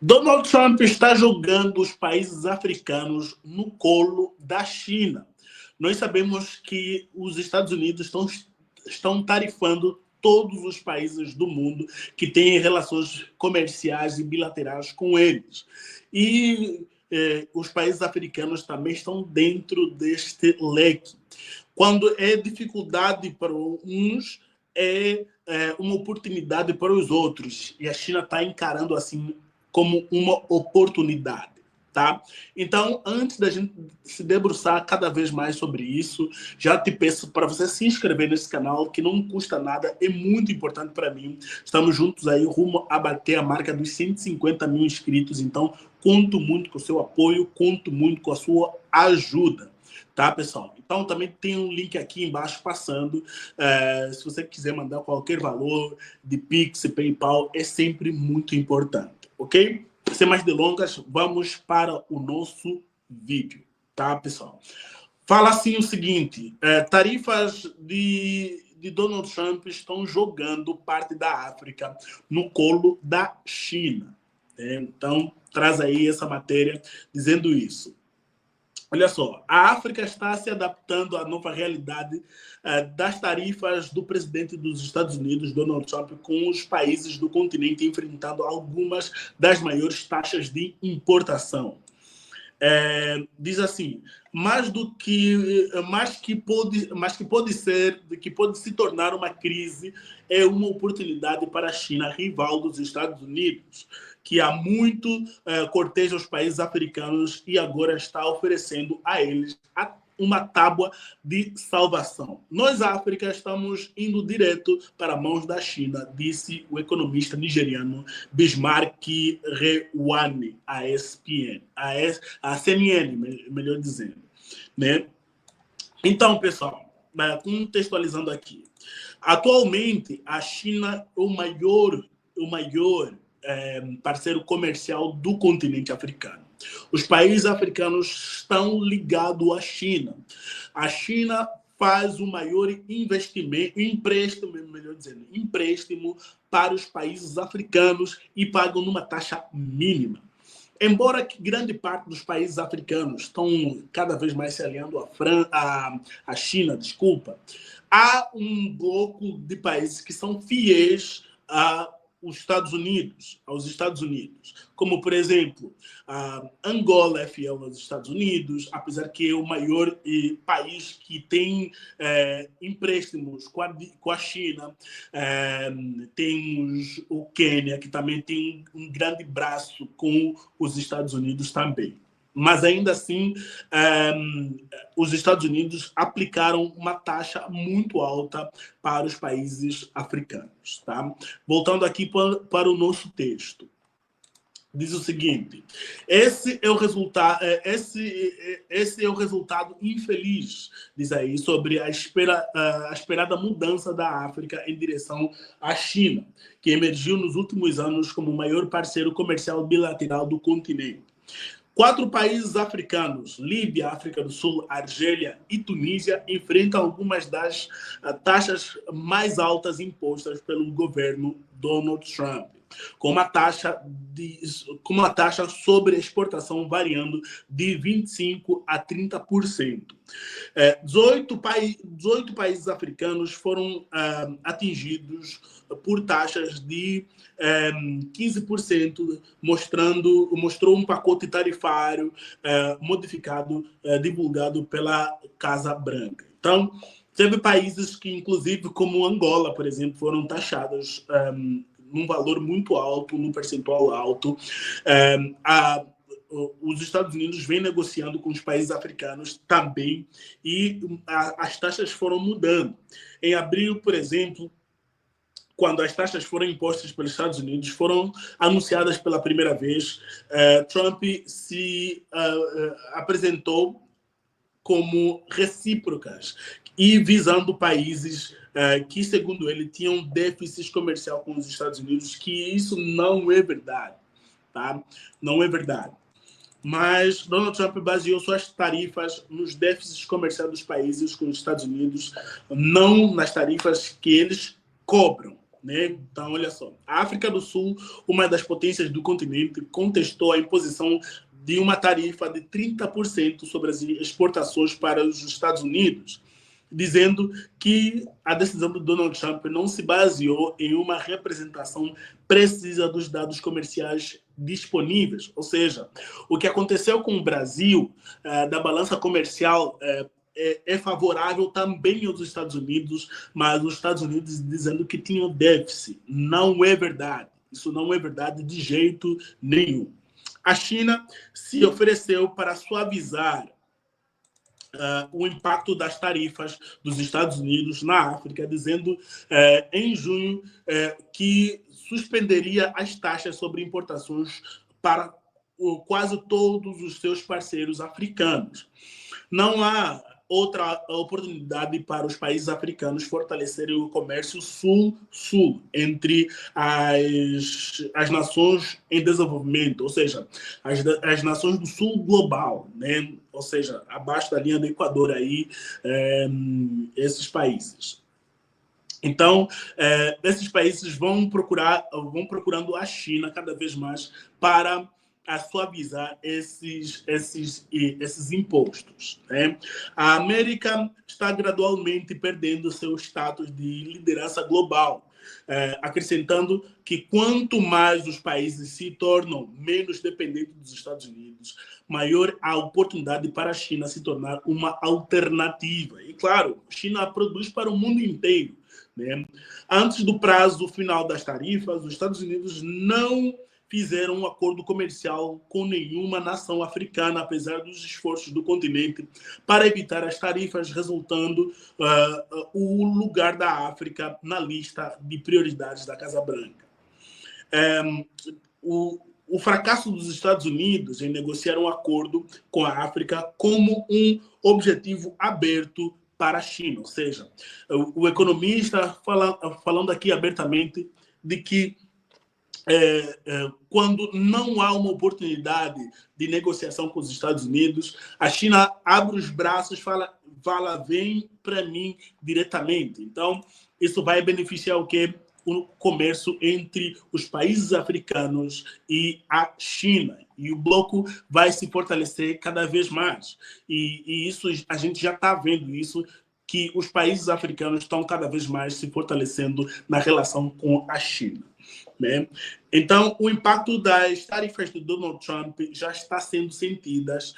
Donald Trump está jogando os países africanos no colo da China. Nós sabemos que os Estados Unidos estão tarifando todos os países do mundo que têm relações comerciais e bilaterais com eles. E os países africanos também estão dentro deste leque. Quando é dificuldade para uns, é uma oportunidade para os outros. E a China está encarando assim como uma oportunidade, tá? Então, antes da gente se debruçar cada vez mais sobre isso, já te peço para você se inscrever nesse canal, que não custa nada, é muito importante para mim. Estamos juntos aí, rumo a bater a marca dos 150 mil inscritos, então conto muito com o seu apoio, conto muito com a sua ajuda. Tá, pessoal? Então, também tem um link aqui embaixo passando. Se você quiser mandar qualquer valor de Pix, PayPal, é sempre muito importante, ok? Sem mais delongas, vamos para o nosso vídeo, tá, pessoal? Fala assim o seguinte, tarifas de Donald Trump estão jogando parte da África no colo da China. Então, traz aí essa matéria dizendo isso. Olha só, a África está se adaptando à nova realidade das tarifas do presidente dos Estados Unidos, Donald Trump, com os países do continente enfrentando algumas das maiores taxas de importação. Diz assim, que pode se tornar uma crise, é uma oportunidade para a China, rival dos Estados Unidos, que há muito corteja os países africanos e agora está oferecendo a eles uma tábua de salvação. Nós, África, estamos indo direto para as mãos da China, disse o economista nigeriano Bismarck Rewane, à ESPN, à CNN, melhor dizendo. Né? Então, pessoal, contextualizando aqui, atualmente a China é o maior parceiro comercial do continente africano. Os países africanos estão ligados à China. A China faz o maior empréstimo para os países africanos e pagam numa taxa mínima. Embora que grande parte dos países africanos estão cada vez mais se aliando à China, há um bloco de países que são fiéis aos Estados Unidos, como, por exemplo, Angola é fiel aos Estados Unidos, apesar que é o maior país que tem empréstimos com a China. Temos o Quênia, que também tem um grande braço com os Estados Unidos também. Mas, ainda assim, os Estados Unidos aplicaram uma taxa muito alta para os países africanos. Tá? Voltando aqui para o nosso texto. Diz o seguinte, esse é o resultado infeliz, diz aí, sobre a esperada mudança da África em direção à China, que emergiu nos últimos anos como o maior parceiro comercial bilateral do continente. 4 países africanos, Líbia, África do Sul, Argélia e Tunísia, enfrentam algumas das taxas mais altas impostas pelo governo Donald Trump, com uma taxa sobre exportação variando de 25% a 30%. 18 países africanos foram atingidos por taxas de 15%, mostrou um pacote tarifário modificado, divulgado pela Casa Branca. Então, teve países que, inclusive, como Angola, por exemplo, foram taxados num valor muito alto, num percentual alto. Os Estados Unidos vêm negociando com os países africanos também e as taxas foram mudando. Em abril, por exemplo, quando as taxas foram impostas pelos Estados Unidos, foram anunciadas pela primeira vez, Trump se apresentou como recíprocas e visando países que, segundo ele, tinham déficit comercial com os Estados Unidos, que isso não é verdade, tá? Não é verdade. Mas Donald Trump baseou suas tarifas nos déficits comerciais dos países com os Estados Unidos, não nas tarifas que eles cobram, né? Então, olha só. A África do Sul, uma das potências do continente, contestou a imposição de uma tarifa de 30% sobre as exportações para os Estados Unidos, dizendo que a decisão do Donald Trump não se baseou em uma representação precisa dos dados comerciais disponíveis. Ou seja, o que aconteceu com o Brasil, da balança comercial, é favorável também aos Estados Unidos, mas os Estados Unidos dizendo que tinham déficit. Não é verdade. Isso não é verdade de jeito nenhum. A China se ofereceu para suavizar o impacto das tarifas dos Estados Unidos na África, dizendo em junho que suspenderia as taxas sobre importações para quase todos os seus parceiros africanos. Não há outra oportunidade para os países africanos fortalecerem o comércio sul-sul entre as nações em desenvolvimento, ou seja, as nações do sul global, né? Ou seja, abaixo da linha do Equador aí, esses países. Então, esses países vão procurando a China cada vez mais para suavizar esses impostos, né? A América está gradualmente perdendo seu status de liderança global, acrescentando que quanto mais os países se tornam menos dependentes dos Estados Unidos, maior a oportunidade para a China se tornar uma alternativa. E, claro, a China produz para o mundo inteiro, né? Antes do prazo final das tarifas, os Estados Unidos não fizeram um acordo comercial com nenhuma nação africana, apesar dos esforços do continente para evitar as tarifas, resultando o lugar da África na lista de prioridades da Casa Branca. O fracasso dos Estados Unidos em negociar um acordo com a África como um objetivo aberto para a China, ou seja, o economista falando aqui abertamente de que quando não há uma oportunidade de negociação com os Estados Unidos, a China abre os braços e fala vem para mim diretamente. Então, isso vai beneficiar o quê? O comércio entre os países africanos e a China. E o bloco vai se fortalecer cada vez mais. E isso, a gente já está vendo isso, que os países africanos estão cada vez mais se fortalecendo na relação com a China, né? Então, o impacto das tarifas do Donald Trump já está sendo sentidas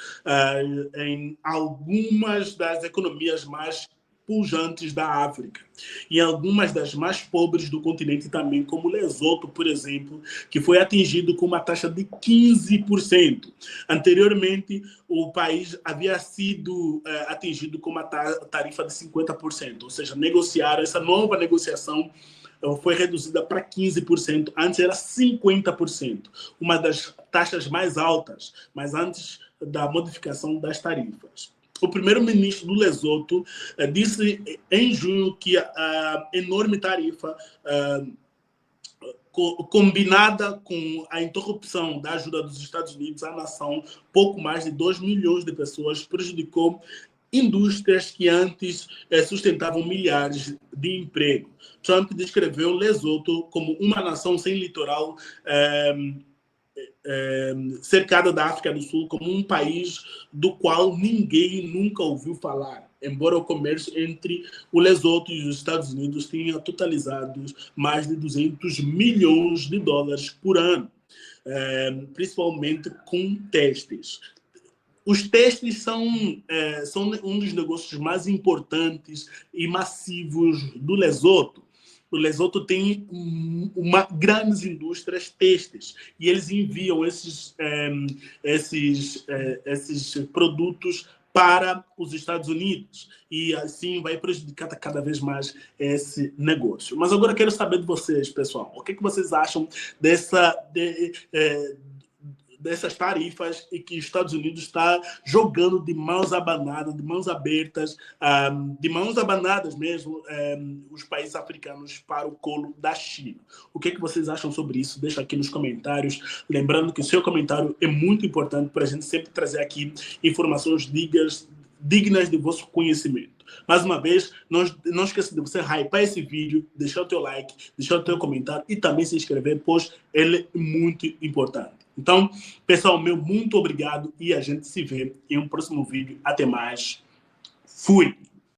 em algumas das economias mais pujantes da África e algumas das mais pobres do continente também, como Lesoto, por exemplo, que foi atingido com uma taxa de 15%. Anteriormente, o país havia sido atingido com uma tarifa de 50%, ou seja, essa nova negociação foi reduzida para 15%, antes era 50%, uma das taxas mais altas, mas antes da modificação das tarifas. O primeiro-ministro do Lesoto disse em junho que a enorme tarifa combinada com a interrupção da ajuda dos Estados Unidos à nação, pouco mais de 2 milhões de pessoas, prejudicou indústrias que antes sustentavam milhares de empregos. Trump descreveu Lesoto como uma nação sem litoral, cercada da África do Sul, como um país do qual ninguém nunca ouviu falar, embora o comércio entre o Lesoto e os Estados Unidos tenha totalizado mais de 200 milhões de dólares por ano, principalmente com têxteis. Os têxteis são um dos negócios mais importantes e massivos do Lesoto. O Lesoto tem grandes indústrias têxteis e eles enviam esses produtos para os Estados Unidos e assim vai prejudicar cada vez mais esse negócio. Mas agora eu quero saber de vocês, pessoal. O que vocês acham dessas tarifas e que os Estados Unidos está jogando de mãos abanadas, de mãos abertas, de mãos abanadas mesmo, os países africanos para o colo da China? O que vocês acham sobre isso? Deixa aqui nos comentários. Lembrando que o seu comentário é muito importante para a gente sempre trazer aqui informações dignas de vosso conhecimento. Mais uma vez, não esqueça de você hypar esse vídeo, deixar o teu like, deixar o teu comentário e também se inscrever, pois ele é muito importante. Então, pessoal, meu muito obrigado e a gente se vê em um próximo vídeo. Até mais. Fui!